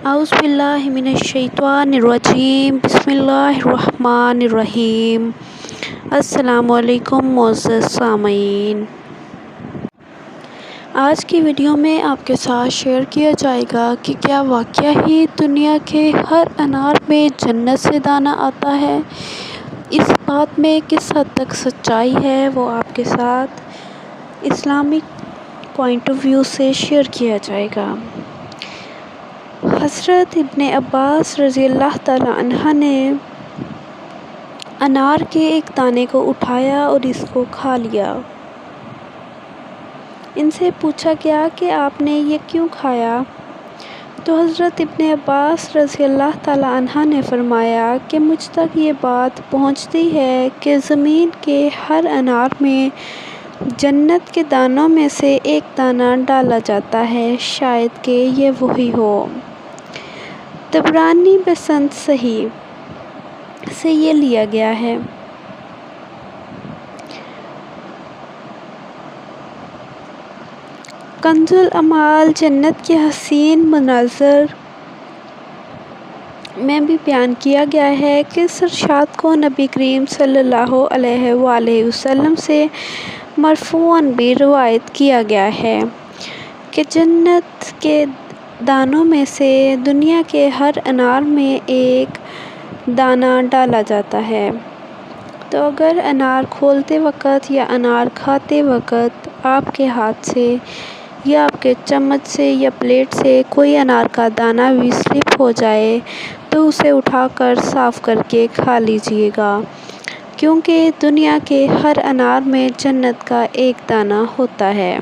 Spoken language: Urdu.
اعوذ باللہ من الشیطان الرجیم، بسم اللہ الرحمن الرحیم۔ السلام علیکم معزز سامعین، آج کی ویڈیو میں آپ کے ساتھ شیئر کیا جائے گا کہ کیا واقعہ ہی دنیا کے ہر انار میں جنت سے دانہ آتا ہے؟ اس بات میں کس حد تک سچائی ہے وہ آپ کے ساتھ اسلامک پوائنٹ آف ویو سے شیئر کیا جائے گا۔ حضرت ابن عباس رضی اللہ تعالیٰ عنہ نے انار کے ایک دانے کو اٹھایا اور اس کو کھا لیا۔ ان سے پوچھا گیا کہ آپ نے یہ کیوں کھایا؟ تو حضرت ابن عباس رضی اللہ تعالیٰ عنہ نے فرمایا کہ مجھ تک یہ بات پہنچتی ہے کہ زمین کے ہر انار میں جنت کے دانوں میں سے ایک دانہ ڈالا جاتا ہے، شاید کہ یہ وہی ہو۔ طبرانی بسند صحیح سے یہ لیا گیا ہے۔ کنز الامال جنت کے حسین مناظر میں بھی بیان کیا گیا ہے کہ اس ارشاد کو نبی کریم صلی اللہ علیہ وآلہ وسلم سے مرفوعاً بھی روایت کیا گیا ہے کہ جنت کے دانوں میں سے دنیا کے ہر انار میں ایک دانہ ڈالا جاتا ہے۔ تو اگر انار کھولتے وقت یا انار کھاتے وقت آپ کے ہاتھ سے یا آپ کے چمچ سے یا پلیٹ سے کوئی انار کا دانہ بھی سلپ ہو جائے تو اسے اٹھا کر صاف کر کے کھا لیجیے گا، کیونکہ دنیا کے ہر انار میں جنت کا ایک دانہ ہوتا ہے۔